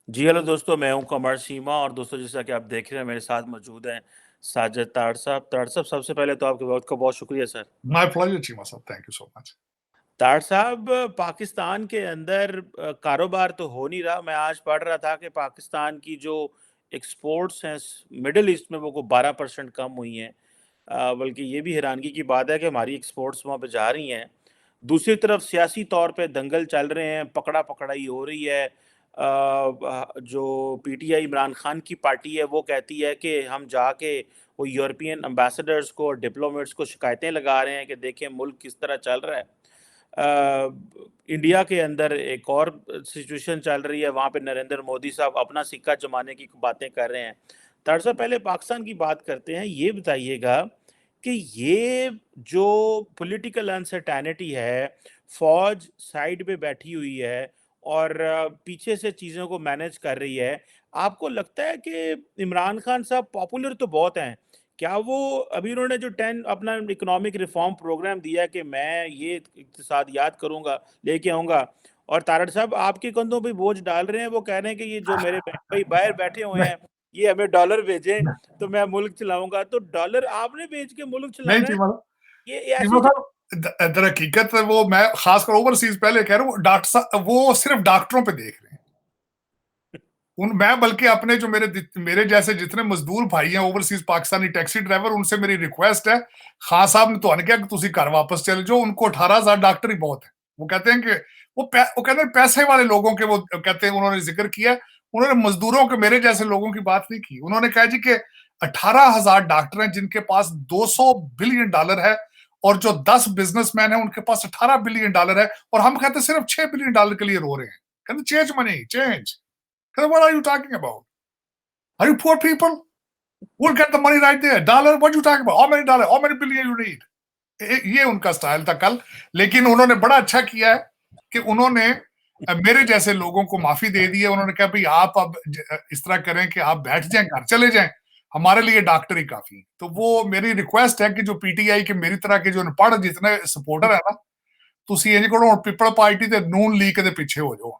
जी, hello दोस्तों, मैं हूँ कमर सीमा और दोस्तों जैसा कि आप देख रहे हैं मेरे साथ मौजूद हैं साजिद ताड़ साहब। ताड़ साहब सबसे पहले तो आपके वक़्त का बहुत शुक्रिया sir. My pleasure, Chima sir. Thank you so much. ताड़ साहब पाकिस्तान के अंदर कारोबार तो हो नहीं रहा। मैं आज पढ़ रहा था कि पाकिस्तान की जो एक्सपोर्ट्स हैं मिडल ईस्ट में वो 12% कम हुई हैं। बल्कि ये भी हैरानगी की बात है कि हमारी एक्सपोर्ट्स वहाँ पे जा रही हैं। दूसरी तरफ सियासी तौर पे दंगल चल रहे हैं, पकड़ा-पकड़ाई हो रही है। जो पीटीआई इमरान खान की पार्टी है वो कहती है कि हम जाके वो यूरोपियन एम्बेसडर्स को और डिप्लोमेट्स को शिकायतें लगा रहे हैं कि देखें मुल्क किस तरह चल रहा है। इंडिया के अंदर एक और सिचुएशन चल रही है, वहाँ पे नरेंद्र मोदी साहब अपना सिक्का जमाने की बातें कर रहे हैं। दरअसल पहले पाकिस्तान की बात करते हैं, ये बताइएगा कि ये जो पॉलिटिकल अनसर्टेनिटी है, फ़ौज साइड पे बैठी हुई है और पीछे से चीज़ों को मैनेज कर रही है। आपको लगता है कि इमरान खान साहब पॉपुलर तो बहुत हैं, क्या वो अभी उन्होंने जो 10 अपना इकोनॉमिक रिफॉर्म प्रोग्राम दिया है कि मैं ये इक़्तिसादियात करूँगा, लेके आऊँगा और तारड़ साहब आपके कंधों पे बोझ डाल रहे हैं, वो कह रहे हैं कि ये जो मेरे बहन भाई बाहर बैठे हुए नहीं हैं, ये हमें डॉलर भेजें, तो मैं मुल्क चलाऊँगा। तो डॉलर आपने भेज के मुल्क नहीं, चलाना है, चीमा ये चीमा ऐसी ज साहब, दर हकीकत वो मैं खासकर ओवरसीज पहले कह रहा हूँ, वो सिर्फ डॉक्टरों पे देख रहे हैं। मैं बल्कि अपने जो मेरे जैसे जितने मजदूर भाई हैं ओवरसीज पाकिस्तानी टैक्सी ड्राइवर, उनसे मेरी रिक्वेस्ट है, खान साहब ने तो अन किया कि तुसी घर वापस चले जाओ, उनको 18,000 डॉक्टर ही बहुत है। वो कहते हैं कि वो कहते हैं पैसे वाले लोगों के, वो कहते हैं, उन्होंने जिक्र किया, उन्होंने मजदूरों के, मेरे जैसे लोगों की बात नहीं की। उन्होंने कहा जी कि 18,000 डॉक्टर हैं जिनके पास $200 बिलियन है, और जो 10 बिजनेसमैन है उनके पास $18 बिलियन है, और हम कहते हैं सिर्फ $6 बिलियन के लिए रो रहे हैं। कहते change money, change. What are you talking about? Are you poor people? We'll get the money right there. Dollar, what you talking about? How many dollar? How many billion you need? ये उनका style था कल। लेकिन उन्होंने बड़ा अच्छा किया है कि उन्होंने मेरे जैसे लोगों को माफी दे दी है। उन्होंने कहा भाई आप अब इस तरह करें कि आप बैठ जाएं, घर चले जाएं, हमारे लिए डॉक्टर ही काफी। तो वो मेरी रिक्वेस्ट है कि जो पीटीआई के मेरी तरह के जो अनपढ़ जितने सपोर्टर है ना, ਤੁਸੀਂ ਇੰਜ ਕਰੋ, ਪੀਪਲ ਪਾਰਟੀ ਤੇ ਨੂਨ ਲੀਗ ਦੇ ਪਿੱਛੇ ਹੋ ਜਾਓ।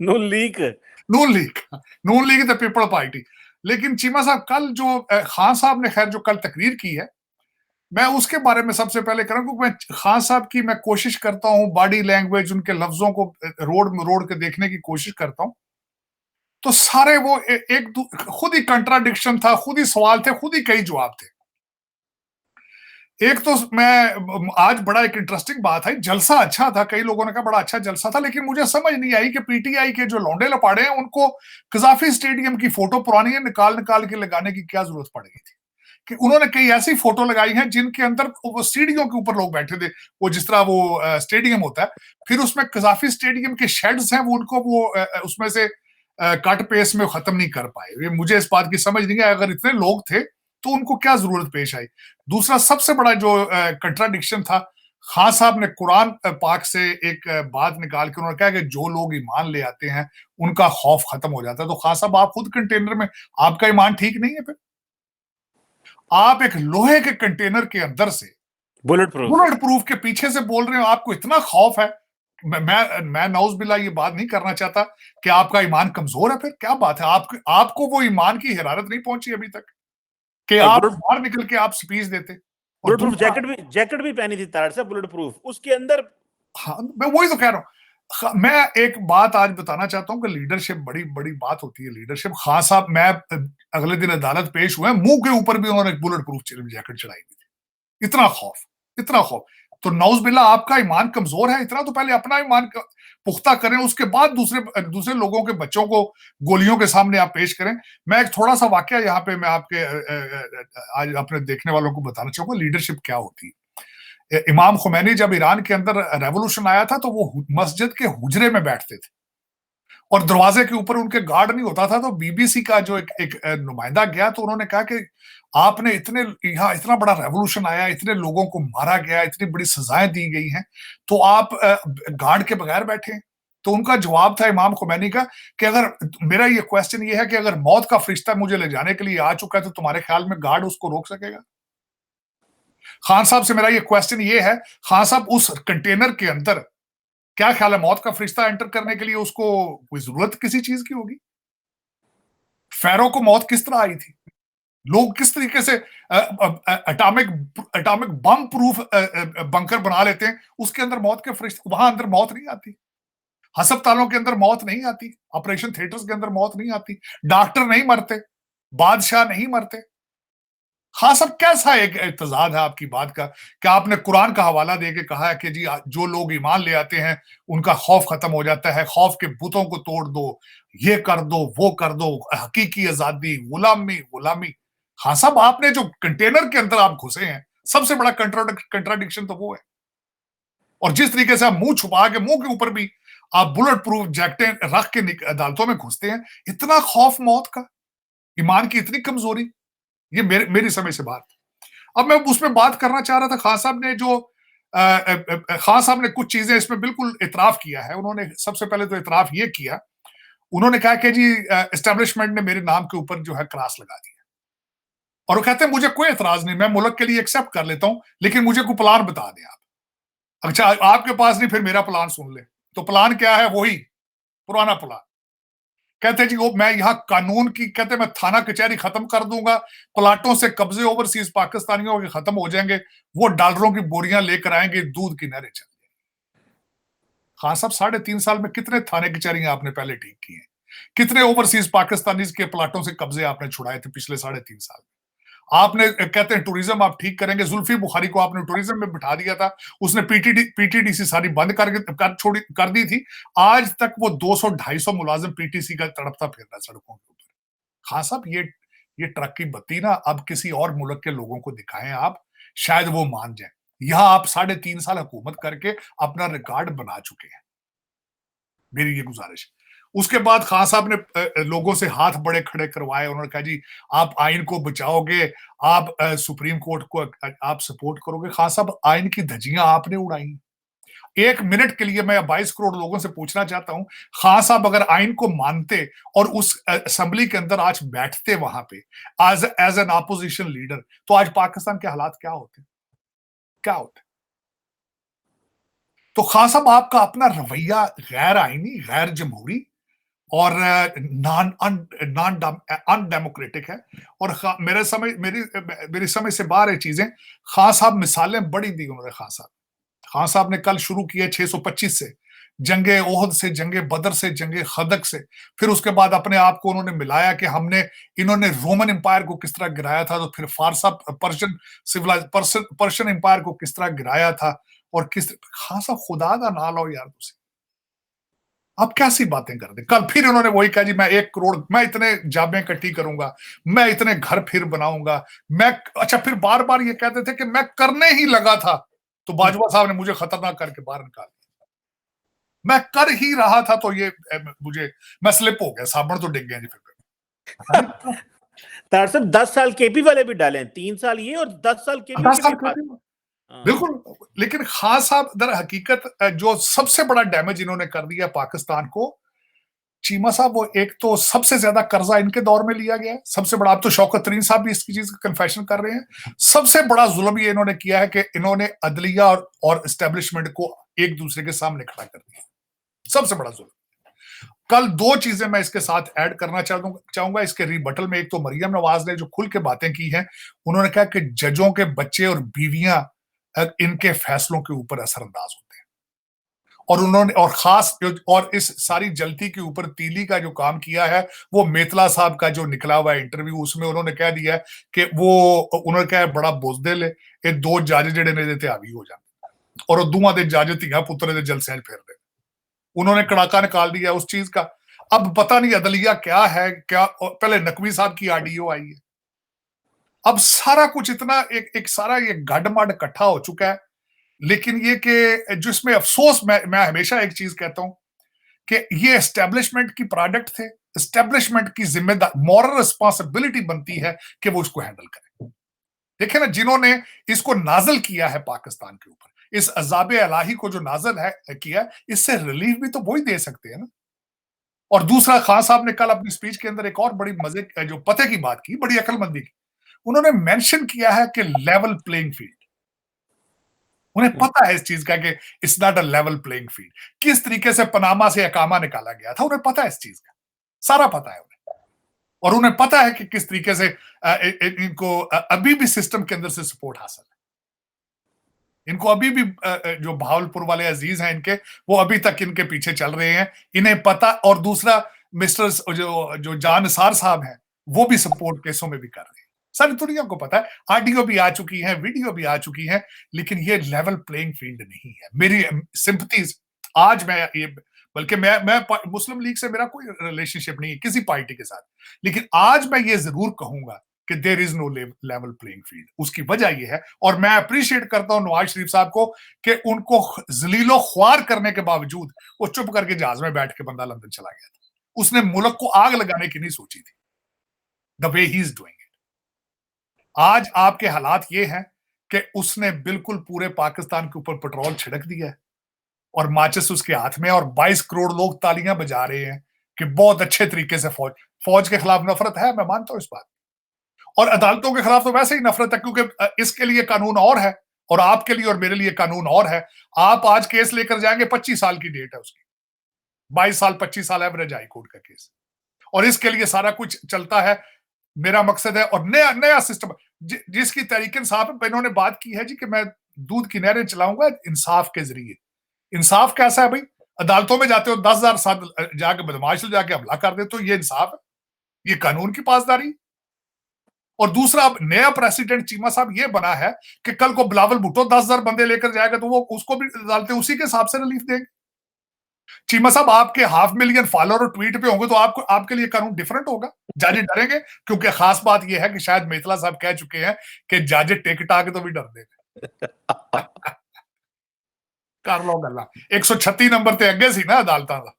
Noon League Noon League, Noon League the People Party. लेकिन चीमा साहब कल जो खान साहब ने खैर जो कल तकरीर की है, मैं उसके बारे में सबसे पहले करूं, क्योंकि मैं खान साहब की मैं कोशिश करता हूं, बॉडी लैंग्वेज, उनके लफ्जों को रोड के देखने की कोशिश करता हूं, तो सारे वो एक खुद ही कंट्राडिक्शन था, खुद ही सवाल थे, खुद ही कई जवाब थे। एक तो मैं आज बड़ा एक इंटरेस्टिंग बात है, जलसा अच्छा था, कई लोगों ने कहा बड़ा अच्छा जलसा था, लेकिन मुझे समझ नहीं आई कि पीटीआई के जो लौंडे लपाड़े हैं उनको कजाफी स्टेडियम की फोटो पुरानी है निकाल निकाल के लगाने की क्या जरूरत पड़ गई थी। कि उन्होंने कई ऐसी फोटो लगाई हैं जिनके अंदर वो सीढ़ियों के ऊपर लोग बैठे थे, वो जिस तरह वो स्टेडियम होता है, फिर उसमें कजाफी स्टेडियम के शेड्स हैं, वो उनको वो उसमें से कट पेस्ट में खत्म नहीं कर पाए। मुझे इस बात की समझ नहीं आई, अगर इतने लोग थे तो उनको क्या जरूरत पेश आई। दूसरा सबसे बड़ा जो कंट्राडिक्शन था, खान साहब ने कुरान पाक से एक बात निकाल के उन्होंने कहा कि जो लोग ईमान ले आते हैं उनका खौफ खत्म हो जाता है। तो खान साहब आप खुद कंटेनर में, आपका ईमान ठीक नहीं है। फिर आप एक लोहे के कंटेनर के अंदर से बुलेट प्रूफ बुलेट प्रूफ के पीछे से बोल रहे हो, आपको इतना खौफ है। मैं नौज बिल्ला ये बात नहीं करना चाहता कि आपका ईमान कमजोर है। फिर क्या बात है, आपको वो ईमान की हिरारत नहीं पहुंची अभी तक कि और आप बुलेट बाहर निकल के आप स्पीच देते। और बुलेट प्रूफ दूसरा, जैकेट भी पहनी थी तारड़ साहब, बुलेट प्रूफ उसके अंदर। हाँ, मैं वही तो कह रहा हूं। मैं एक बात आज बताना चाहता हूं कि लीडरशिप बड़ी बड़ी बात होती है। लीडरशिप, खान साहब, मैं अगले दिन अदालत पेश हुए, मुंह के ऊपर भी उन्होंने बुलेट प्रूफ जैकेट चढ़ाई हुई थी। इतना खौफ, इतना खौफ। तो नौज बिल्ला आपका ईमान कमजोर है, इतना तो पहले अपना ईमान पुख्ता करें, उसके बाद दूसरे दूसरे लोगों के बच्चों को गोलियों के सामने आप पेश करें। मैं एक थोड़ा सा वाकया यहाँ पे मैं आपके आज अपने देखने वालों को बताना चाहूंगा, लीडरशिप क्या होती है। इमाम खुमैनी जब ईरान के अंदर रेवोल्यूशन आया था तो वो मस्जिद के हुजरे में बैठते थे और दरवाजे के ऊपर उनके गार्ड नहीं होता था। तो बीबीसी का जो एक नुमाइंदा गया तो उन्होंने कहा कि आपने यहाँ इतना बड़ा रेवोल्यूशन आया, इतने लोगों को मारा गया, इतनी बड़ी सजाएं दी गई हैं, तो आप गार्ड के बगैर बैठे हैं। तो उनका जवाब था इमाम खुमैनी का कि अगर मेरा ये क्वेश्चन ये है कि अगर मौत का फरिश्ता मुझे ले जाने के लिए आ चुका है तो तुम्हारे ख्याल में गार्ड उसको रोक सकेगा? खान साहब से मेरा ये क्वेश्चन ये है, खान साहब उस कंटेनर के अंदर क्या ख्याल है, मौत का फरिश्ता एंटर करने के लिए उसको कोई जरूरत किसी चीज की होगी? फैरो को मौत किस तरह आई थी? लोग किस तरीके से atomic atomic bomb proof bunker बना लेते हैं, उसके अंदर मौत के फरिश्ते, वहां अंदर मौत नहीं आती। अस्पतालों के अंदर मौत नहीं आती, ऑपरेशन थिएटर्स के अंदर मौत नहीं आती, डॉक्टर नहीं मरते, बादशाह नहीं मरते। हाँ सब कैसा एक तजाद है आपकी बात का, क्या आपने कुरान का हवाला देके कहा है कि जी जो लोग ईमान ले आते हैं उनका खौफ खत्म हो जाता है, खौफ के बुतों को तोड़ दो, ये कर दो, वो कर दो, हकीकी आजादी, गुलामी गुलामी। हाँ साहब, आपने जो कंटेनर के अंदर आप घुसे हैं, सबसे बड़ा कंट्राडिक्शन तो वो है। और जिस तरीके से आप मुंह छुपा के, मुंह के ऊपर भी आप बुलेट प्रूफ जैकेटें रख के अदालतों में घुसते हैं, इतना खौफ मौत का, ईमान की इतनी कमजोरी, ये मेरी समझ से बात। अब मैं उसमें बात करना चाह रहा था, खान साहब ने जो खान साहब ने कुछ चीजें इसमें बिल्कुल इतराफ किया है। उन्होंने सबसे पहले तो इतराफ ये किया, उन्होंने कहा कि जी एस्टेब्लिशमेंट ने मेरे नाम के ऊपर जो है क्रॉस लगा दिया, और वो कहते हैं मुझे कोई एतराज नहीं, मैं मुल्क के लिए एक्सेप्ट कर लेता हूं, लेकिन मुझे कोई प्लान बता दें आप। अच्छा आपके पास नहीं, फिर मेरा प्लान सुन ले। तो प्लान क्या है? वही पुराना प्लान। कहते जी वो मैं यहाँ कानून की, कहते मैं थाना कचहरी खत्म कर दूंगा, प्लाटों से कब्जे ओवरसीज पाकिस्तानियों के खत्म हो जाएंगे, वो डॉलरों की बोरियां लेकर आएंगे, दूध की नहरें चल। खान साहब 3.5 साल में कितने थाने कचहरियां आपने पहले ठीक की हैं? कितने ओवरसीज पाकिस्तानीज के प्लाटों से कब्जे आपने छुड़ाए थे पिछले 3.5 साल में? आपने कहते हैं टूरिज्म आप ठीक करेंगे, जुल्फी बुखारी को आपने टूरिज्म में बिठा दिया था, उसने पीटीडीसी सारी बंद कर दी थी। आज तक वो 200-250 मुलाजिम पीटीसी का तड़पता फिर रहा है सड़कों के ऊपर। खान साहब ये ट्रक की बत्ती ना अब किसी और मुल्क के लोगों को दिखाएं आप, शायद वो मान जाए। यहां आप 3.5 साल हुकूमत करके अपना रिकॉर्ड बना चुके हैं, मेरी ये गुजारिश। उसके बाद खान साहब ने लोगों से हाथ बड़े खड़े करवाए, उन्होंने कहा जी आप आइन को बचाओगे, आप सुप्रीम कोर्ट को आप सपोर्ट करोगे। खान साहब आइन की धज्जियां आपने उड़ाई। 1 मिनट के लिए मैं 22 करोड़ लोगों से पूछना चाहता हूं, खान साहब अगर आइन को मानते और उस असेंबली के अंदर आज बैठते वहां पे एज एन अपोजिशन लीडर, तो आज पाकिस्तान के हालात क्या होते? क्या होते? तो खान साहब आपका अपना रवैया गैर आईनी, गैर जमहूरी और नॉन नॉन अनडेमोक्रेटिक है। और मेरी समझ से बाहर है चीजें। खान साहब मिसालें बड़ी दी उन्होंने। खान साहब ने कल शुरू किया 625 से, जंगे ओहद से, जंगे बदर से, जंगे खदक से। फिर उसके बाद अपने आप को उन्होंने मिलाया कि इन्होंने रोमन एम्पायर को किस तरह गिराया था, तो फिर फारसा पर्शियन एम्पायर को किस तरह गिराया था, और किस खान साहब खुदा का ना लो यार तुझे, आप कैसी बातें करते। कल फिर उन्होंने वही कहा जी मैं 1 करोड़, मैं इतने जाबें इकट्ठी करूंगा, मैं इतने घर फिर बनाऊंगा, मैं अच्छा फिर बार बार ये कहते थे कि मैं करने ही लगा था, तो बाजवा साहब ने मुझे खतरनाक करके बाहर निकाल दिया। मैं कर ही रहा था तो ये मुझे, मैं स्लिप हो गया, साबुन तो डिग गया जी फिर। तार साहब 10 साल केपी वाले भी डाले, 3 साल ये और 10 साल केपी के भी। बिल्कुल, लेकिन खास साहब दर हकीकत जो सबसे बड़ा डैमेज इन्होंने कर दिया पाकिस्तान को, चीमा साहब वो एक तो सबसे ज्यादा कर्जा इनके दौर में लिया गया है, सबसे बड़ा। अब तो शौकत तरीन साहब भी इसकी चीज का कन्फेशन कर रहे हैं। सबसे बड़ा जुल्म ये इन्होंने किया है कि इन्होंने अदलिया और एस्टेब्लिशमेंट को एक दूसरे के सामने खड़ा कर दिया, सबसे बड़ा जुल्म। कल 2 चीजें मैं इसके साथ ऐड करना चाहूंगा इसके रिबटल में। एक तो मरियम नवाज ने जो खुल के बातें की हैं, उन्होंने कहा कि जजों के बच्चे और बीवियां इनके फैसलों के ऊपर असरअंदाज होते हैं, और उन्होंने और इस सारी जल्दी के ऊपर तीली का जो काम किया है, वो मेतला साहब का जो निकला हुआ है इंटरव्यू, उसमें उन्होंने कह दिया है कि उन्होंने कहा बड़ा बुजदिल है, ये 2 जज जेडे ने देते हावी हो जाते, और दोवां दे जज धियां पुत्र दे जलसे फेर दे। उन्होंने कड़ाका निकाल दिया उस चीज का। अब पता नहीं अदलिया क्या है, क्या पहले नकवी साहब की आरडीओ आई है। अब सारा कुछ इतना एक सारा ये गडमड इकट्ठा हो चुका है। लेकिन ये कि जिसमें अफसोस, मैं हमेशा एक चीज कहता हूं कि ये एस्टेब्लिशमेंट की प्रोडक्ट थे, एस्टेब्लिशमेंट की जिम्मेदार मॉरल रिस्पॉन्सिबिलिटी बनती है कि वो इसको हैंडल करें। देखे ना, जिन्होंने इसको नाजल किया है पाकिस्तान के ऊपर, इस अजाब इलाही को जो नाजल है किया, इससे रिलीफ भी तो वही दे सकते हैं ना। और दूसरा, खान साहब ने कल अपनी स्पीच के अंदर एक और बड़ी मजे जो पते की बात की, बड़ी अकलमंदी की। उन्होंने मेंशन किया है कि लेवल प्लेइंग फील्ड। उन्हें पता है इस चीज का कि it's not a level playing field. किस तरीके से पनामा से अकामा निकाला गया था, उन्हें पता है इस चीज का, सारा पता है उन्हें। और उन्हें पता है कि किस तरीके से इनको अभी भी सिस्टम के अंदर से सपोर्ट हासिल है। इनको अभी भी जो भावलपुर वाले अजीज हैं इनके, वो अभी तक इनके पीछे चल रहे हैं, इन्हें पता। और दूसरा, मिस्टर जो जान निसार साहब हैं, वो भी सपोर्ट केसों में भी कर रहे हैं। सारी दुनिया को पता है, ऑडियो भी आ चुकी है, वीडियो भी आ चुकी है, लेकिन ये लेवल प्लेइंग फील्ड नहीं है। मेरी सिंपथीज आज मैं ये, बल्कि मैं मुस्लिम लीग से मेरा कोई रिलेशनशिप नहीं है किसी पार्टी के साथ, लेकिन आज मैं ये जरूर कहूंगा कि there is no level playing field. उसकी वजह यह है, और मैं अप्रिशिएट करता हूं नवाज शरीफ साहब को, कि उनको जलीलो ख्वार करने के बावजूद वो चुप करके जहाज में बैठ के बंदा लंदन चला गया था। उसने मुल्क को आग लगाने की नहीं सोची थी, the way he is doing it. आज आपके हालात ये हैं कि उसने बिल्कुल पूरे पाकिस्तान के ऊपर पेट्रोल छिड़क दिया है, और माचिस उसके हाथ में, और 22 करोड़ लोग तालियां बजा रहे हैं कि बहुत अच्छे तरीके से फौज के खिलाफ नफरत है, मैं मानता हूं इस बात। और अदालतों के खिलाफ तो वैसे ही नफरत है, क्योंकि इसके लिए कानून और है, और आपके लिए और मेरे लिए कानून और है। आप आज केस लेकर जाएंगे, 25 साल की डेट है उसकी, 22 साल 25 साल एवरेज हाई कोर्ट का केस, और इसके लिए सारा कुछ चलता है। मेरा मकसद है, और नया नया सिस्टम जिसकी तहरीक इंसाफ इन्होंने बात की है जी, कि मैं दूध की नहरें चलाऊंगा इंसाफ के जरिए। इंसाफ कैसा है भाई? अदालतों में जाते हो, 10,000 साल जाके बदमाश जाके हमला कर दे, तो ये इंसाफ है? ये कानून की पासदारी? और दूसरा, अब नया प्रेसिडेंट चीमा साहब ये बना है कि कल को बिलावल भुट्टो 10,000 बंदे लेकर जाएगा, तो वो उसको भी अदालतें उसी के हिसाब से रिलीफ देंगे। चीमा साहब, आपके 500,000 फॉलोअर और ट्वीट पे होंगे, तो आपको आपके लिए कानून डिफरेंट होगा। जज डरेंगे, क्योंकि खास बात यह है कि शायद मेतला साहब कह चुके हैं कि जज टिकट आके तो भी डर देगा। कर लो गल्ला 136 नंबर ते अगे सी ना अदालत का।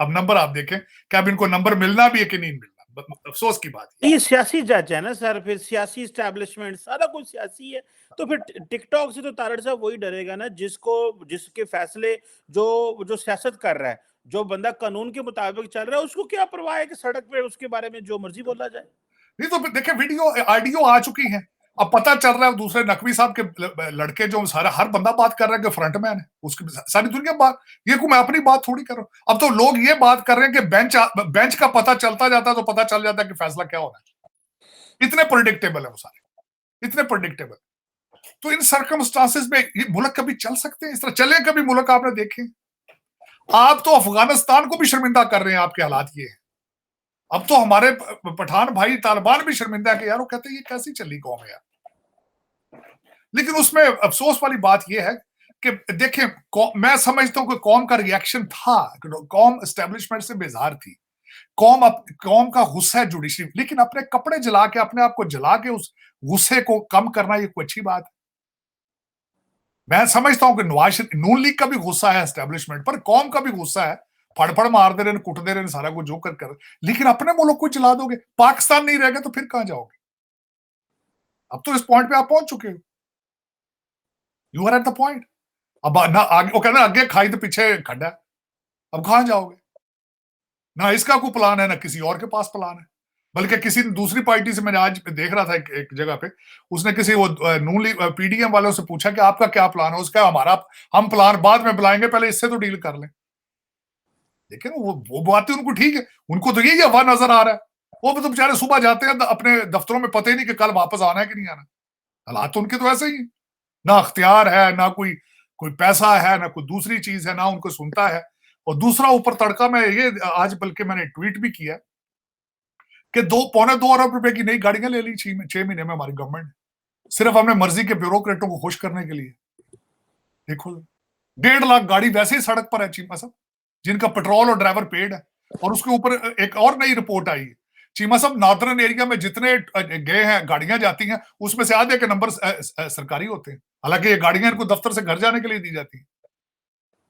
अब नंबर आप देखें कि अब इनको नंबर मिलना भी है कि नहीं मिलना, अफसोस की बात है। ये सियासी जज है ना सर, फिर सियासी इस्टेब्लिशमेंट सारा कुछ सियासी है, तो फिर टिकटॉक से तो तारड़ साहब वही डरेगा ना जिसके फैसले जो सियासत कर रहा है, जो बंदा कानून के मुताबिक चल रहा है, उसको क्या परवाह है कि सड़क पे उसके बारे में जो मर्जी बोला जाए। नहीं तो देखे, वीडियो ऑडियो आ चुकी है, अब पता चल रहा है। दूसरे नकवी साहब के लड़के जो सारा हर बंदा बात कर रहा है कि फ्रंटमैन है, उसकी सारी दुनिया बात। ये को मैं अपनी बात थोड़ी कर रहा हूं। अब तो लोग ये बात कर रहे हैं कि बेंच का पता चलता जाता है, तो पता चल जाता है कि फैसला क्या होना है। इतने प्रेडिक्टेबल है वो सारे, इतने प्रेडिक्टेबल। तो इन सर्कमस्टांसेस में ये मुल्क कभी चल सकते हैं? इस तरह चले कभी मुल्क? आपने देखे? आप तो अफगानिस्तान को भी शर्मिंदा कर रहे हैं, आपके हालात ये है। अब तो हमारे पठान भाई तालिबान भी शर्मिंदा है कि यार, वो कहते हैं ये कैसी चली कौम है यार। लेकिन उसमें अफसोस वाली बात यह है कि देखें, मैं समझता हूं कि कौम का रिएक्शन था, कौम एस्टेब्लिशमेंट से बेजार थी, कौम का गुस्सा है जुडिशरी, लेकिन अपने कपड़े जला के, अपने आप को जला के उस गुस्से को कम करना ये कोई अच्छी बात है? मैं समझता हूं कि नून लीग का भी गुस्सा है एस्टेब्लिशमेंट पर, कौम का भी गुस्सा है, फड़फड़ मारते रहे, कुटते रहे, सारा कुछ जो कर, लेकिन अपने मुल्क को जला दोगे, पाकिस्तान नहीं रहेगा तो फिर कहां जाओगे? अब तो इस पॉइंट पे आप पहुंच चुके हो, you are at the point. अब ना आगे, वो कहना आगे खाई तो पीछे खड्डा, अब कहां जाओगे? ना इसका कोई प्लान है, ना किसी और के पास प्लान है। बल्कि किसी दूसरी पार्टी से मैंने आज देख रहा था एक जगह पे, उसने किसी वो नून लीग पीडीएम वालों से पूछा कि आपका क्या प्लान है? उसका हम प्लान बाद में बुलाएंगे, पहले इससे तो डील कर लें। लेकिन वो बातें उनको ठीक है, उनको तो यही हवा नजर आ रहा है। वो तो बेचारे सुबह जाते हैं अपने दफ्तरों में, पता ही नहीं कि कल वापस आना है कि नहीं आना। हालात तो उनके तो ऐसे ही, ना अख्तियार है, ना कोई पैसा है, ना कोई दूसरी चीज है, ना उनको सुनता है। और दूसरा ऊपर तड़का में ये आज, बल्कि मैंने ट्वीट भी किया कि 2 पौने 2 अरब रुपए की नई गाड़ियां ले ली 6 महीने में हमारी गवर्नमेंट, सिर्फ अपने मर्जी के ब्यूरोक्रेटों को खुश करने के लिए। देखो, 1.5 लाख गाड़ी वैसे ही सड़क पर है चीमा साहब, जिनका पेट्रोल और ड्राइवर पेड है। और उसके ऊपर एक और नई रिपोर्ट आई है चीमा साहब, नॉर्दर्न एरिया में जितने गए हैं गाड़ियां जाती हैं, उसमें से आधे के नंबर सरकारी होते हैं। हालांकि ये गाड़ियां इनको दफ्तर से घर जाने के लिए दी जाती हैं।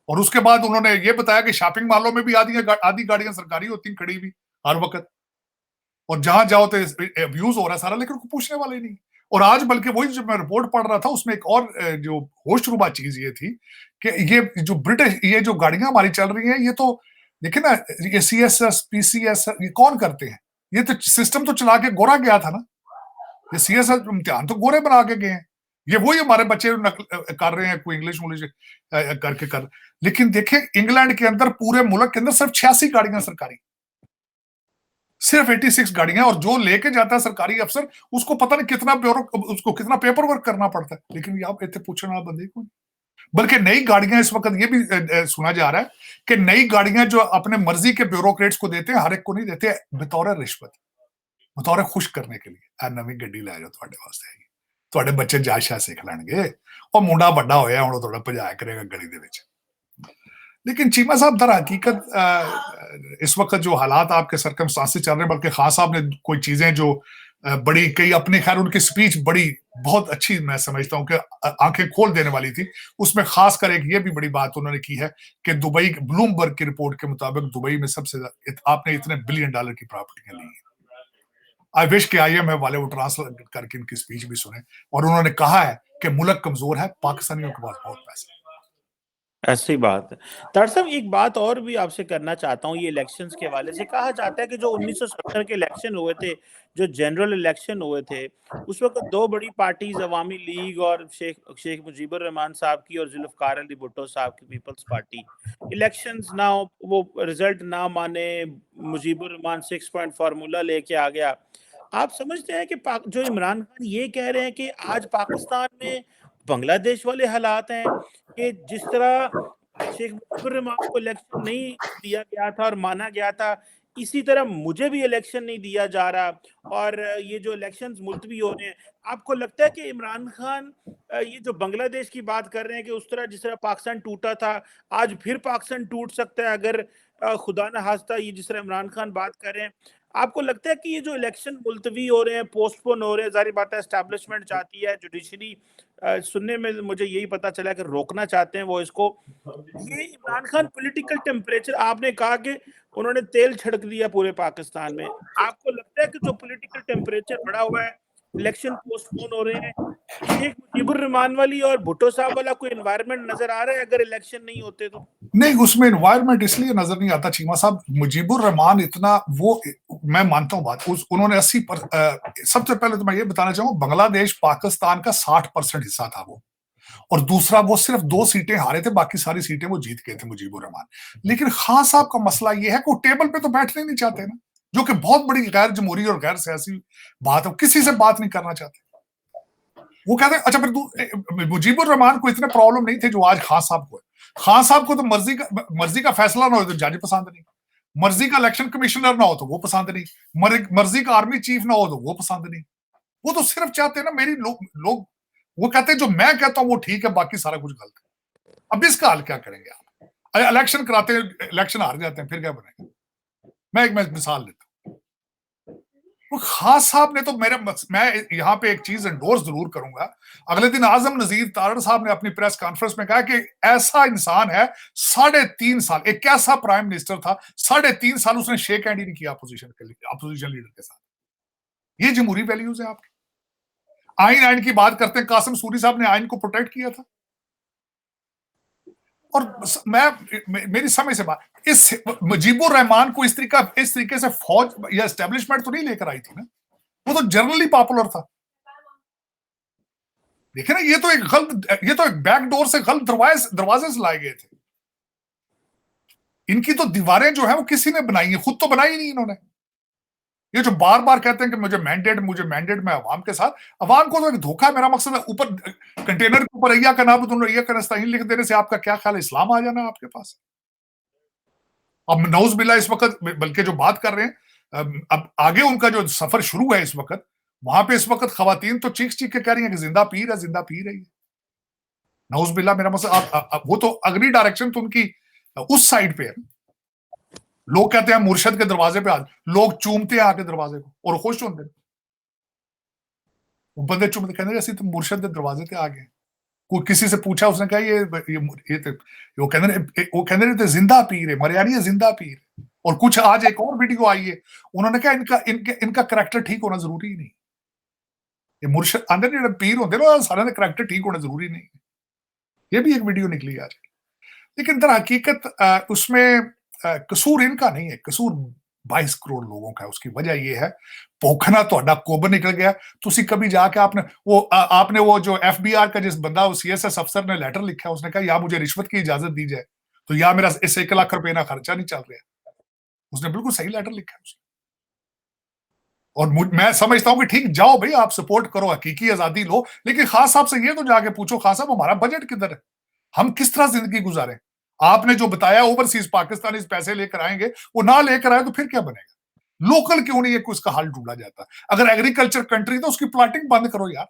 और उसके बाद उन्होंने ये बताया कि शॉपिंग मॉलों में भी आधी गाड़ियां सरकारी होती हैं, खड़ी हुई हर वक्त, और जहां जाओ तो अब्यूज हो रहा है सारा, लेकिन उनको पूछने वाले नहीं। और आज बल्कि वही जब मैं रिपोर्ट पढ़ रहा था, उसमें एक और जो होशरुबा चीज ये थी कि ये जो ब्रिटिश ये जो गाड़ियां हमारी चल रही हैं, ये तो देखिए ना, ये CSS PCS ये कौन करते हैं? ये तो सिस्टम तो चला के गोरा गया था ना, ये CSS इम्तिहान तो गोरे बना के गए हैं। ये वही हमारे बच्चे कर रहे हैं, कोई इंग्लिश करके कर। लेकिन देखें इंग्लैंड के अंदर, पूरे मुल्क के अंदर सिर्फ 86 गाड़ियां सरकारी, सिर्फ 86 गाड़ियां, और जो लेके जाता है सरकारी अफसर, उसको पता नहीं कितना उसको कितना पेपर वर्क करना पड़ता है। लेकिन आप इतने पूछने वाला बंदे को, बल्कि नई गाड़ियां इस वक्त ये भी सुना जा रहा है कि नई गाड़ियां जो अपने मर्जी के ब्यूरोक्रेट्स को देते हैं, हर एक को नहीं देते, बतौर रिश्वत, बतौर खुश करने के लिए, नवी गड्डी लै जाओ ਤੁਹਾਡੇ ਵਾਸਤੇ, ਤੁਹਾਡੇ ਬੱਚੇ ਜਾਸ਼ਾ ਸਿੱਖ ਲੈਣਗੇ, ਉਹ ਮੁੰਡਾ ਵੱਡਾ ਹੋਇਆ ਹੁਣ ਥੋੜਾ ਭਜਾਇਆ ਕਰੇਗਾ ਗਲੀ ਦੇ ਵਿੱਚ। लेकिन चीमा साहब दर हकीकत इस वक्त जो हालात आपके सरकमस्टांसेस चल रहे हैं, बल्कि खान साहब ने कोई चीजें जो बड़ी कई अपने, खैर उनकी स्पीच बड़ी बहुत अच्छी मैं समझता हूं कि आंखें खोल देने वाली थी। उसमें खासकर एक ये भी बड़ी बात उन्होंने की है कि दुबई, ब्लूमबर्ग की रिपोर्ट के मुताबिक दुबई में सबसे आपने इतने $1 बिलियन की प्रॉपर्टियां ली हैं। आई विश के IMF वाले वो ट्रांसलेट करके इनकी स्पीच भी सुने, और उन्होंने कहा है कि मुल्क कमजोर है, पाकिस्तानियों के पास बहुत पैसे। ऐसी बात है। तार साहब एक बात और भी आपसे करना चाहता हूँ, ये इलेक्शंस के हवाले से कहा जाता है कि जो 1970 के इलेक्शन हुए थे, जो जनरल इलेक्शन हुए थे, उस वक़्त 2 बड़ी पार्टीज़ अवामी लीग और शेख मुजीबुर रहमान साहब की और जुल्फ़िकार अली भुट्टो साहब की पीपल्स पार्टी, इलेक्शंस ना हो, वो रिज़ल्ट ना माने, मुजीबुर रहमान 6 पॉइंट फ़ॉर्मूला लेके आ गया। आप समझते हैं कि पाक जो इमरान खान ये कह रहे हैं कि आज पाकिस्तान में बांग्लादेश वाले हालात हैं, कि जिस तरह शेख मुजीबुर रहमान को इलेक्शन नहीं दिया गया था और माना गया था, इसी तरह मुझे भी इलेक्शन नहीं दिया जा रहा, और ये जो इलेक्शंस मुलतवी हो रहे हैं, आपको लगता है कि इमरान खान ये जो बांग्लादेश की बात कर रहे हैं कि उस तरह जिस तरह पाकिस्तान टूटा था, आज फिर पाकिस्तान टूट सकता है अगर खुदा न खास्ता ये जिस तरह इमरान खान बात कर रहे हैं, आपको लगता है कि ये जो इलेक्शन मुलतवी हो रहे हैं, पोस्टपोन हो रहे हैं, ज़ाहिर बात है एस्टैब्लिशमेंट चाहती है, जुडिशरी सुनने में मुझे यही पता चला कि रोकना चाहते हैं वो इसको, ये इमरान खान पॉलिटिकल टेम्परेचर, आपने कहा कि उन्होंने तेल छिड़क दिया पूरे पाकिस्तान में, आपको लगता है कि जो पॉलिटिकल टेम्परेचर बढ़ा हुआ है, इलेक्शन पोस्टपोन हो रहे हैं, शेख मुजीबुर रहमान वाली और भुट्टो साहब वाला कोई एनवायरनमेंट नजर आ रहा है अगर इलेक्शन नहीं होते तो? नहीं, उसमें एनवायरनमेंट इसलिए नजर नहीं आता चीमा साहब, मुजीबुर रहमान इतना वो, मैं मानता हूं बात, उन्होंने 80 सबसे पहले तो मैं ये बताना चाहूंगा, बांग्लादेश पाकिस्तान का 60% हिस्सा था वो, और दूसरा वो सिर्फ 2 सीटें हारे थे, बाकी सारी सीटें वो जीत गए थे मुजीबुर रहमान। लेकिन खान साहब का मसला ये है कि वो टेबल पे तो बैठने नहीं चाहते ना, जो कि बहुत बड़ी गैर जमहूरी और गैर सियासी बात है, किसी से बात नहीं करना चाहते। वो कहते हैं अच्छा, फिर मुजीबुर रहमान को इतने प्रॉब्लम नहीं थे जो आज खान साहब को है। खान साहब को तो मर्जी का फैसला ना हो तो जज पसंद नहीं, मर्जी का इलेक्शन कमिश्नर ना हो तो वो पसंद नहीं, मर्जी का आर्मी चीफ ना हो तो वो पसंद नहीं। वो तो सिर्फ चाहते हैं ना मेरी लोग वो कहते हैं जो मैं कहता हूं वो ठीक है, बाकी सारा कुछ गलत है। अब इसका हल क्या करेंगे आप? इलेक्शन कराते हैं, इलेक्शन हार जाते हैं, फिर क्या बनेगा? मैं मिसाल देता हूं। खास साहब ने तो मैं यहां पे एक चीज एंडोर्स जरूर करूंगा, अगले दिन आजम नजीर तारड़ साहब ने अपनी प्रेस कॉन्फ्रेंस में कहा कि ऐसा इंसान है 3.5 साल, एक ऐसा प्राइम मिनिस्टर था, 3.5 साल उसने शेक हैंड ही नहीं किया अपोजिशन लीडर के साथ। ये जमहूरी वैल्यूज है आपकी। आइन की बात करते हैं, कासिम सूरी साहब ने आइन को प्रोटेक्ट किया था, और मेरी समझ से बात, इस मुजीबुर रहमान को इस तरीके से फौज या एस्टेब्लिशमेंट तो नहीं लेकर आई थी ना, वो तो जनरली पॉपुलर था। देखिए ना, ये तो एक बैकडोर से गलत दरवाजे से लाए गए थे। इनकी तो दीवारें जो है वो किसी ने बनाई है, खुद तो बनाई नहीं इन्होंने। ये जो बार बार कहते हैं कि मुझे मैंडेट में अवाम के साथ, अवाम को तो एक धोखा है। मेरा मकसद है ऊपर कंटेनर के ऊपर रैया का नाबुदुन रैया का नस्ताहीन लिख देने से आपका क्या ख्याल है, इस्लाम आ जाना आपके पास? अब नौज बिल्ला इस वक्त, बल्कि जो बात कर रहे हैं, अब आगे उनका जो सफर शुरू है इस वक्त, वहां पे इस वक्त खवातीन तो चीख के कह रही हैं कि जिंदा पीर है। नौज बिल्ला, मेरा मसला वो तो अगली डायरेक्शन तो उनकी उस साइड पे है। लोग कहते हैं मुर्शद के दरवाजे पे लोग चूमते हैं आके दरवाजे को और खुश होते हैं। वो बंदे चूमते, कहते हैं तो मुर्शद के दरवाजे पे आ गए। कोई किसी से पूछा, उसने कहा ये वो कहने रहे थे जिंदा पीर है, मरियानी जिंदा पीर। और कुछ आज एक और वीडियो आई है, उन्होंने कहा इनका करैक्टर ठीक होना जरूरी ही नहीं। ये मुर्शद अंदर जो पीर होते ना, सारे करैक्टर ठीक होना जरूरी नहीं है। ये भी एक वीडियो निकली आज। लेकिन दर हकीकत उसमें कसूर इनका नहीं है, कसूर 22 करोड़ लोगों का है। उसकी वजह ये है पोखना ਤੁਹਾਡਾ ਕੁੱਬ निकल गया। ਤੁਸੀਂ कभी जाके आपने वो जो एफबीआर का जिस बंदा सीएसएस अफसर ने लेटर लिखा उसने कहा या मुझे रिश्वत की इजाजत दी जाए तो या मेरा इस 1 लाख रुपए ना खर्चा नहीं चल रहा। उसने बिल्कुल सही लेटर लिखा है। और मैं समझता हूं कि ठीक जाओ भाई आप सपोर्ट करो हकीकी आजादी लो लेकिन खान साहब से ये तो जाके पूछो खान साहब हमारा बजट किधर है, हम किस तरह जिंदगी गुजारें। आपने जो बताया ओवरसीज पाकिस्तानी पैसे लेकर आएंगे वो ना लेकर आए तो फिर क्या बनेगा। लोकल क्यों नहीं है कि उसका हल ढूंढा जाता। अगर एग्रीकल्चर कंट्री तो उसकी प्लाटिंग बंद करो यार।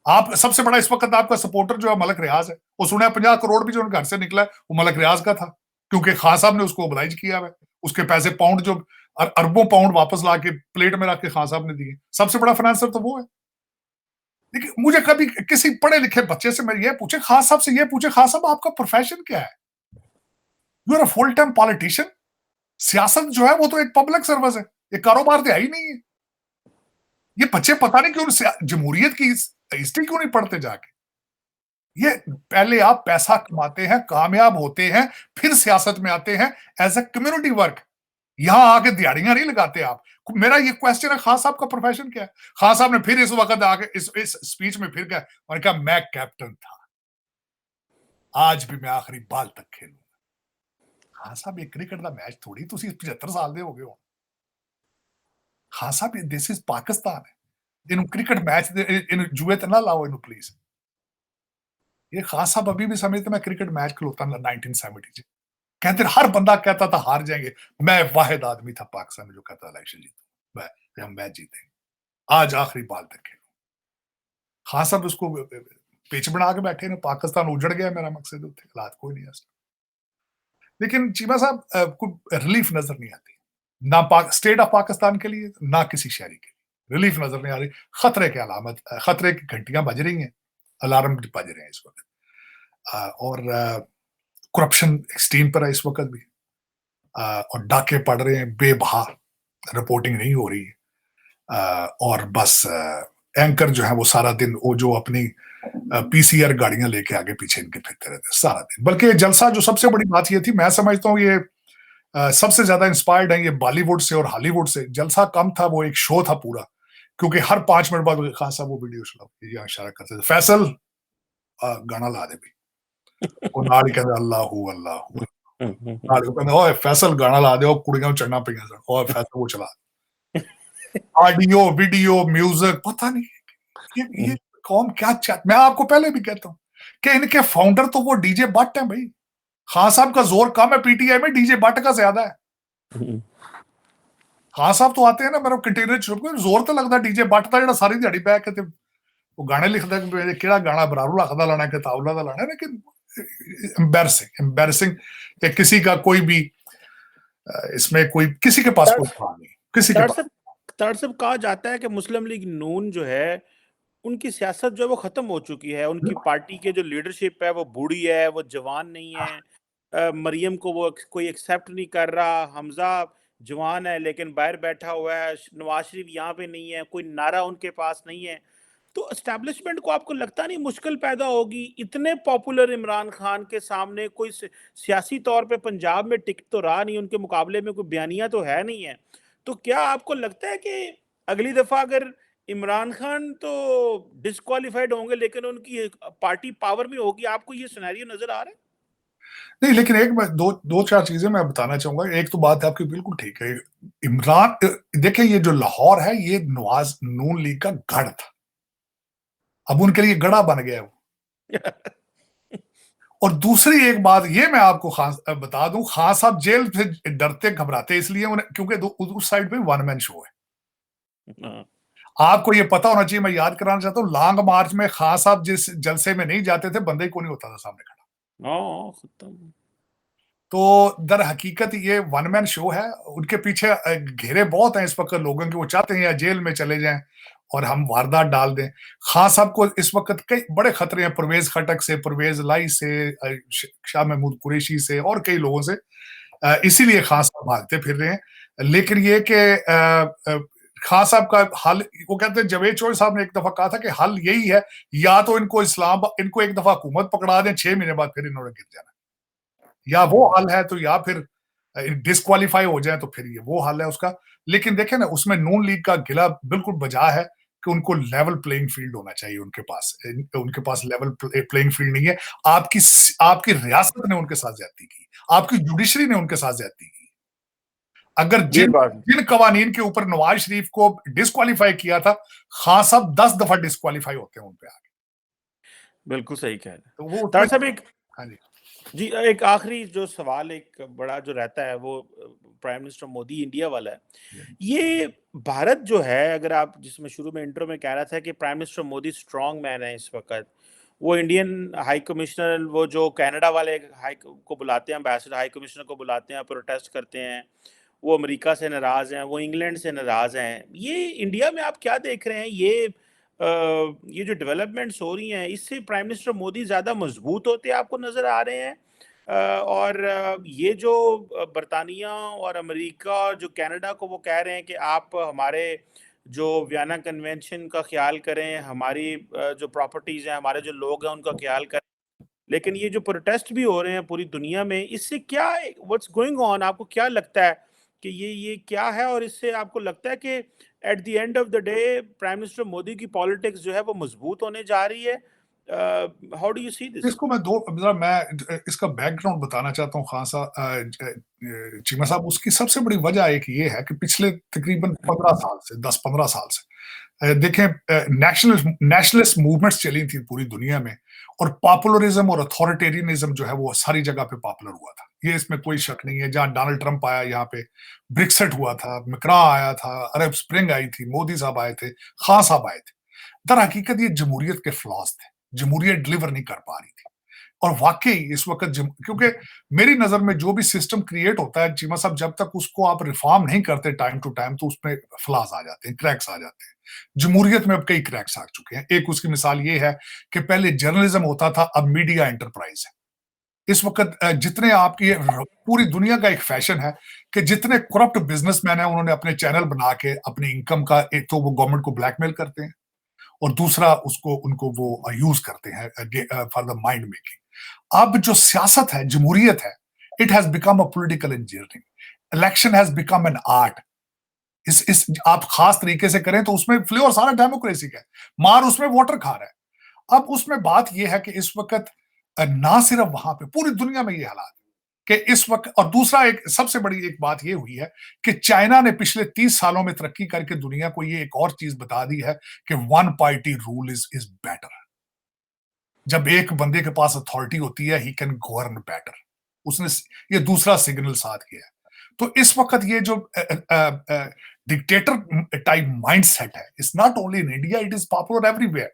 आप सबसे बड़ा इस वक्त आपका सपोर्टर जो है मलक रियाज है, वो सुना है 50 करोड़ भी जो घर से निकला है वो मलक रियाज का था क्योंकि खान साहब ने उसको ओबलाइज किया है। उसके पैसे पाउंड जो अरबों पाउंड वापस ला के प्लेट में रख के खान साहब ने दिए। सबसे बड़ा फाइनेंसर तो वो है। लेकिन मुझे कभी किसी पढ़े लिखे बच्चे से मैं ये पूछे खान साहब से ये पूछे खान साहब आपका प्रोफेशन क्या है। You are a full time politician. सियासत जो है वो तो एक पब्लिक सर्विस है, ये कारोबार तो है ही नहीं है। ये बच्चे पता नहीं क्यों जमहूरियत की हिस्ट्री क्यों नहीं पढ़ते जाके। ये पहले आप पैसा कमाते हैं कामयाब होते हैं फिर सियासत में आते हैं एज ए कम्युनिटी वर्क। यहां आके दिहाड़ियां नहीं लगाते आप। मेरा ये क्वेश्चन है खान साहब का प्रोफेशन क्या है। खान साहब ने फिर इस वक्त आके इस स्पीच में फिर क्या और कहा मैं कैप्टन था आज भी मैं आखिरी बाल तक खेलूंगा। खान साहब ये क्रिकेट का मैच थोड़ी 75 साल दे हो गए हो। खान साहब दिस इज पाकिस्तान है। इन क्रिकेट मैच इन जुए तो ना लाओ इन प्लीज। ये खान साहब अभी भी समझते मैं क्रिकेट मैच खिलौता 1970 कहते हर बंदा कहता था हार जाएंगे। मैं वाहिद आदमी था पाकिस्तान में जो कहता इलेक्शन जीतूं हम मैच जीते आज आखिरी बाल तक खेलो। खान साहब उसको पिच बना के बैठे ने पाकिस्तान उजड़ गया मेरा मकसद उत्थे हालात कोई नहीं है। लेकिन चीमा साहब कोई रिलीफ नजर नहीं आती ना स्टेट ऑफ पाकिस्तान के लिए ना किसी शहरी के लिए रिलीफ नजर नहीं आ रही। खतरे के अलामत खतरे की घंटियां बज रही हैं अलार्म बज रहे हैं इस वक्त। और करप्शन एक्सट्रीम पर है इस वक्त भी। और डाके पड़ रहे हैं बेबहा रिपोर्टिंग नहीं हो रही है। और बस एंकर जो है वो सारा दिन वो जो अपनी पीसीआर गाड़ियां लेके आगे पीछे इनके फिरते रहते सारा दिन। बल्कि जलसा जो सबसे बड़ी बात ये थी मैं समझता हूँ ये सबसे ज्यादा इंस्पायर्ड है ये बॉलीवुड से और हॉलीवुड से। जलसा कम था वो एक शो था पूरा क्योंकि हर 5 मिनट बाद खान साहब वो वीडियो चला इशारा करते थे फैसल गाना ला दे भी ਉਹ ਨਾਲ ਹੀ ਕਹਿੰਦਾ ਅੱਲਾਹੂ ਅੱਲਾਹੂ ਨਾਲ ਉਹ ਕਹਿੰਦਾ ਓਏ फैसल गाना ला दे ਉਹ ਕੁੜੀਆਂ ਨੂੰ ਚੜਨਾ ਪਈਆਂ ਸਨ ਓਏ फैसल वो चला ऑडियो वीडियो म्यूजिक पता नहीं ये कौन क्या चाहता। मैं आपको पहले भी कहता हूँ कि इनके फाउंडर तो वो डीजे बट हैं भाई। खान साहब का जोर कम है पीटीआई में डीजे बट का ज्यादा है। खान साहब तो आते हैं ना मेरा कंटेनर चुप जोर तो लगता डीजे बट का जो सारी दिहाड़ी बह के वो गाने लिखता है कि गाना बरारू लाख का लाना है किताबला का लाना है। लेकिन एम्बैरसिंग किसी का कोई भी इसमें कोई किसी के पास कोई प्लान नहीं किसी के पास। तारसब कहा जाता है कि मुस्लिम लीग नून जो है उनकी सियासत जो है वो खत्म हो चुकी है। उनकी पार्टी के जो लीडरशिप है वो बूढ़ी है वो जवान नहीं है। मरियम को वो कोई एक्सेप्ट नहीं कर रहा। हमजा जवान है लेकिन बाहर बैठा हुआ है। नवाज शरीफ यहाँ पे नहीं है कोई नारा उनके पास नहीं है। तो एस्टैब्लिशमेंट को आपको लगता नहीं मुश्किल पैदा होगी इतने पॉपुलर इमरान खान के सामने कोई सियासी तौर पे पंजाब में टिक तो रहा नहीं उनके मुकाबले में कोई बयानिया तो है नहीं है। तो क्या आपको लगता है कि अगली दफा अगर इमरान खान तो डिस्क्वालिफाइड होंगे लेकिन उनकी पार्टी पावर में होगी आपको ये सिनेरियो नजर आ रहा है? नहीं लेकिन एक मैं दो चार चीजें मैं बताना चाहूंगा। एक तो बात आपकी बिल्कुल ठीक है। इमरान देखिए ये जो लाहौर है ये नवाज नून लीग का गढ़ था अब उनके लिए गड़ा बन गया वो। और दूसरी एक बात ये मैं आपको खास बता दूं खान साहब जेल से डरते घबराते इसलिए क्योंकि उस साइड पे वन मैन शो है। आपको ये पता होना चाहिए मैं याद कराना चाहता हूँ लॉन्ग मार्च में खान साहब जिस जलसे में नहीं जाते थे बंदे को नहीं होता था सामने खड़ा। तो दर हकीकत ये वन मैन शो है। उनके पीछे घेरे बहुत हैं इस वक्त लोगों के वो चाहते हैं या जेल में चले जाएं और हम वारदात डाल दें। खान साहब को इस वक्त कई बड़े खतरे हैं परवेज खटक से परवेज लाई से शाह महमूद कुरैशी से और कई लोगों से। इसीलिए खान साहब भागते फिर रहे हैं। लेकिन ये कि खान साहब का हल वो कहते हैं जवेद चौधरी साहब ने एक दफा कहा था कि हल यही है या तो इनको इनको एक दफा हुकूमत पकड़ा दें 6 महीने बाद फिर इन्होंने गिर जाना या वो हल है तो या फिर डिस्क्वालीफाई हो जाए तो फिर ये वो हाल है उसका। लेकिन देखें ना, उसमें नून लीग का गिला बिल्कुल बजा है कि उनको लेवल प्लेइंग फील्ड होना चाहिए उनके पास लेवल प्लेइंग फील्ड नहीं है। आपकी रियासत ने उनके साथ ज्यादती की, आपकी जुडिशरी ने उनके साथ ज्यादती की। अगर ये जिन बात जिन कवानीन के ऊपर नवाज शरीफ को डिस्क्वालीफाई किया था, खान साहब 10 दफा डिस्क्वालीफाई होते हैं उन पे आगे। बिल्कुल सही कह रहे हैं। तो वो तार उसमें, साहब, एक हाँ जी, जी, एक आखिरी जो सवाल एक बड़ा जो रहता है वो प्राइम मिनिस्टर मोदी इंडिया वाला है। ये भारत जो है, अगर आप, जिसमें शुरू में इंट्रो में कह रहा था कि prime minister Modi strong man है इस वक़्त, वो इंडियन हाई कमिश्नर, वो जो कनाडा वाले हाई को बुलाते हैं, एम्बेसडर हाई कमिश्नर को बुलाते हैं, प्रोटेस्ट करते हैं, वो अमेरिका से नाराज़ हैं, वो इंग्लैंड से नाराज़ हैं। ये इंडिया में आप क्या देख रहे हैं? ये जो डेवलपमेंट्स हो रही हैं, इससे प्राइम मिनिस्टर मोदी ज़्यादा मजबूत होते आपको नज़र आ रहे हैं? और ये जो बरतानिया और अमेरिका और जो कनाडा को वो कह रहे हैं कि आप हमारे जो वियना कन्वेंशन का ख्याल करें, हमारी जो प्रॉपर्टीज़ हैं, हमारे जो लोग हैं, उनका ख्याल करें। लेकिन ये जो प्रोटेस्ट भी हो रहे हैं पूरी दुनिया में, इससे क्या, व्हाट्स गोइंग ऑन, आपको क्या लगता है कि ये क्या है? और इससे आपको लगता है कि at the end of the day prime minister Modi की पॉलिटिक्स जो है वो मजबूत होने जा रही है? How do you see this? इसको मैं इसका बैकग्राउंड बताना चाहता हूँ खान साहब, चीमा साहब। उसकी सबसे बड़ी वजह एक ये है कि पिछले तकरीबन 15 साल से, 10-15 साल से देखें, नेशनलिस्ट मूवमेंट्स चली थी पूरी दुनिया में, और पॉपुलरिज्म और अथॉरिटेरियनिज्म जो है वो सारी जगह पे पॉपुलर हुआ था। ये इसमें कोई शक नहीं है। जहां डोनाल्ड ट्रंप आया, यहाँ पे ब्रिक्सेट हुआ था, मैक्रा आया था, अरब स्प्रिंग आई थी, मोदी साहब आए थे, खान साहब आए थे। दर हकीकत ये जमहूरियत के फ्लॉज थे, जमहूरियत डिलीवर नहीं कर पा रही थी। और वाकई इस वक्त क्योंकि मेरी नजर में जो भी सिस्टम क्रिएट होता है चीमा साहब, जब तक उसको आप रिफॉर्म नहीं करते टाइम टू टाइम, तो उसमें फ्लाज आ जाते हैं, क्रैक्स आ जाते हैं। जमहूरियत में अब कई क्रैक्स आ चुके हैं। एक उसकी मिसाल ये है कि पहले जर्नलिज्म होता था, अब मीडिया एंटरप्राइज है। इस वक्त जितने आपकी पूरी दुनिया का एक फैशन है कि जितने करप्ट बिजनेसमैन हैं, उन्होंने अपने चैनल बना के अपनी इनकम का, एक तो वो गवर्नमेंट को ब्लैकमेल करते हैं, और दूसरा उसको उनको वो यूज करते हैं फॉर द माइंड मेकिंग। अब जो सियासत है, जमहूरियत है, it has become a political engineering. Election has become an art. इस आप खास तरीके से करें तो उसमें फ्लेवर सारा डेमोक्रेसी का है, मार उसमें वोटर खा रहा है। अब उसमें बात यह है कि इस वक्त ना सिर्फ वहां पे, पूरी दुनिया में ये हालात कि इस वक्त, और दूसरा एक सबसे बड़ी एक बात ये हुई है कि चाइना ने पिछले 30 सालों में तरक्की करके दुनिया को ये एक और चीज बता दी है कि one party rule is better. जब एक बंदे के पास अथॉरिटी होती है, ही कैन गवर्न बेटर। उसने ये दूसरा सिग्नल साथ किया है। तो इस वक्त ये जो डिक्टेटर टाइप माइंडसेट है, it's not only in India, it is popular everywhere.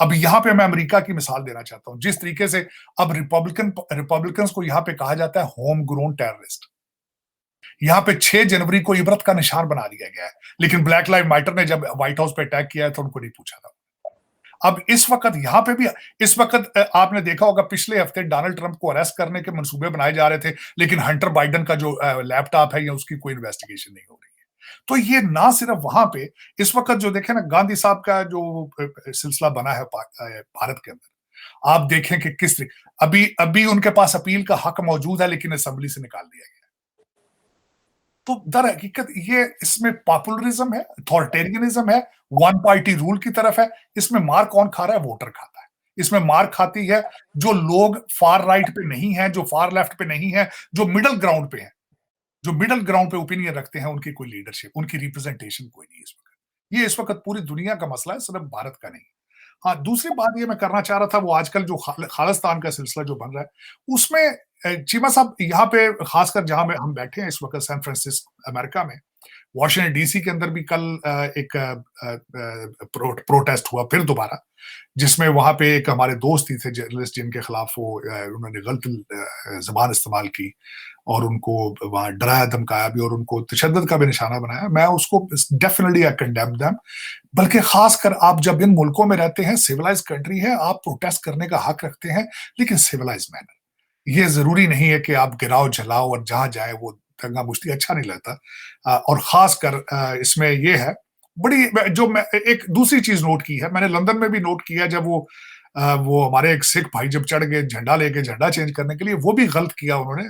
अब यहां पे मैं अमेरिका की मिसाल देना चाहता हूं। जिस तरीके से अब रिपब्लिकन्स को यहां पे कहा जाता है होम ग्रोन टेररिस्ट। यहां पे 6 जनवरी को इबरत का निशान बना दिया गया है, लेकिन ब्लैक लाइव मैटर ने जब व्हाइट हाउस पे अटैक किया है तो उनको नहीं पूछा था। अब इस वक्त यहां पे भी, इस वक्त आपने देखा होगा पिछले हफ्ते डोनाल्ड ट्रंप को अरेस्ट करने के मंसूबे बनाए जा रहे थे, लेकिन हंटर बाइडन का जो लैपटॉप है या उसकी कोई इन्वेस्टिगेशन नहीं हो रही है। तो ये ना सिर्फ वहां पे, इस वक्त जो देखें ना, गांधी साहब का जो सिलसिला बना है भारत के अंदर, आप देखें कि किस अभी अभी उनके पास अपील का हक मौजूद है, लेकिन असेंबली से निकाल दिया गया। तो दर हकीकत ये इसमें पॉपुलरिज्म है, अथॉरिटेरियनिज्म है, वन पार्टी रूल की तरफ है। इसमें मार कौन खा रहा है? वोटर खाता है। इसमें मार खाती है जो लोग फार राइट पे नहीं है, जो फार लेफ्ट पे नहीं है, जो मिडल ग्राउंड पे है, जो मिडल ग्राउंड पे ओपिनियन रखते हैं, उनकी कोई लीडरशिप, उनकी रिप्रेजेंटेशन कोई नहीं। इस वक्त ये इस वक्त पूरी दुनिया का मसला है, सिर्फ भारत का नहीं। हाँ, दूसरी बात ये मैं करना चाह रहा था, वो आजकल जो खालिस्तान का सिलसिला जो बन रहा है, उसमें चीमा साहब यहाँ पे खासकर जहां में हम बैठे हैं इस वक्त, सैन फ्रांसिस्को अमेरिका में, वॉशिंगटन डीसी के अंदर भी कल एक प्रोटेस्ट हुआ फिर दोबारा, जिसमें वहां पे एक हमारे दोस्त ही थे जर्नलिस्ट, जिनके खिलाफ वो उन्होंने गलत जबान इस्तेमाल की और उनको वहां डराया धमकाया भी और उनको तशद्दुद का भी निशाना बनाया। मैं उसको डेफिनेटली आई कंडेम देम। बल्कि खासकर आप जब इन मुल्कों में रहते हैं, सिविलाइज कंट्री है, आप प्रोटेस्ट करने का हक रखते हैं, लेकिन सिविलाइज मैनर। ये जरूरी नहीं है कि आप गिराओ जलाओ और जहां जाए वो दंगा मुश्ती, अच्छा नहीं लगता। और खासकर इसमें ये है बड़ी, जो मैं एक दूसरी चीज नोट की है, मैंने लंदन में भी नोट किया, जब वो हमारे एक सिख भाई जब चढ़ गए झंडा लेके, झंडा चेंज करने के लिए, वो भी गलत किया उन्होंने।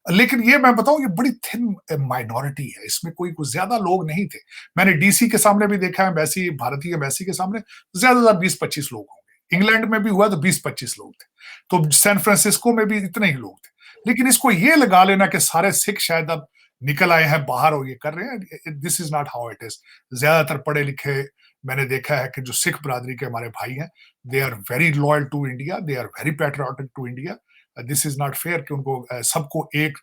लेकिन ये मैं बताऊं, ये बड़ी थिन माइनॉरिटी है, इसमें कोई कुछ ज्यादा लोग नहीं थे। मैंने डीसी के सामने भी देखा है, एम्बेसी, भारतीय एम्बेसी के सामने ज्यादा 20-25 लोग होंगे। इंग्लैंड में भी हुआ तो 20-25 लोग थे, तो सैन फ्रांसिस्को में भी इतने ही लोग थे। लेकिन इसको ये लगा लेना कि सारे सिख शायद अब निकल आए हैं बाहर और ये कर रहे हैं, this is not how it is. ज्यादातर पढ़े लिखे मैंने देखा है कि जो सिख बरादरी के हमारे भाई हैं, they are very loyal to India, they are very patriotic to India. This is not fair कि उनको सबको एक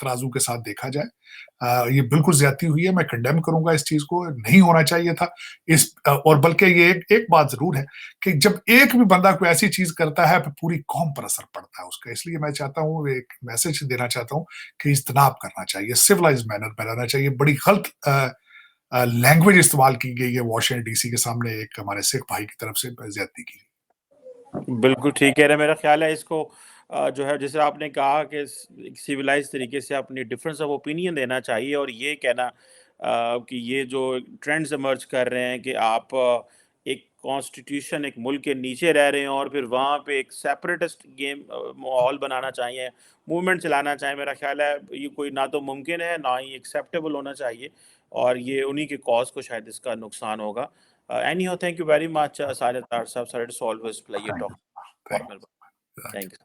तराजू के साथ देखा जाए। ये बिल्कुल ज्यादती हुई है, मैं कंडेम करूंगा इस चीज को, नहीं होना चाहिए था इस। और बल्कि ये एक बात जरूर है कि जब एक भी बंदा कोई ऐसी चीज करता है तो पूरी कौम पर असर पड़ता है उसका। इसलिए मैं चाहता हूँ, एक मैसेज देना चाहता हूँ कि इज्तनाब करना चाहिए, सिविलाइज मैनर में रहना चाहिए। बड़ी गलत लैंग्वेज इस्तेमाल की गई है वॉशिंगटन डीसी के सामने एक हमारे सिख भाई की तरफ से ज्यादती की गई। बिल्कुल ठीक कह रहे हैं। मेरा ख्याल है इसको जो है, जैसे आपने कहा कि एक सिविलाइज तरीके से अपनी डिफरेंस ऑफ ओपिनियन देना चाहिए, और ये कहना कि ये जो ट्रेंड्स इमर्ज कर रहे हैं कि आप एक कॉन्स्टिट्यूशन, एक मुल्क के नीचे रह रहे हैं और फिर वहाँ पे एक सेपरेटिस्ट गेम माहौल बनाना चाहिए, मूवमेंट चलाना चाहिए, मेरा ख्याल है ये कोई ना तो मुमकिन है, ना ही एक्सेप्टेबल होना चाहिए, और ये उन्हीं के कॉज को शायद इसका नुकसान होगा। Anyhow, thank you very much Sajid Tar sahab, sorry to always play your thank talk you, thank for. You. Thank you.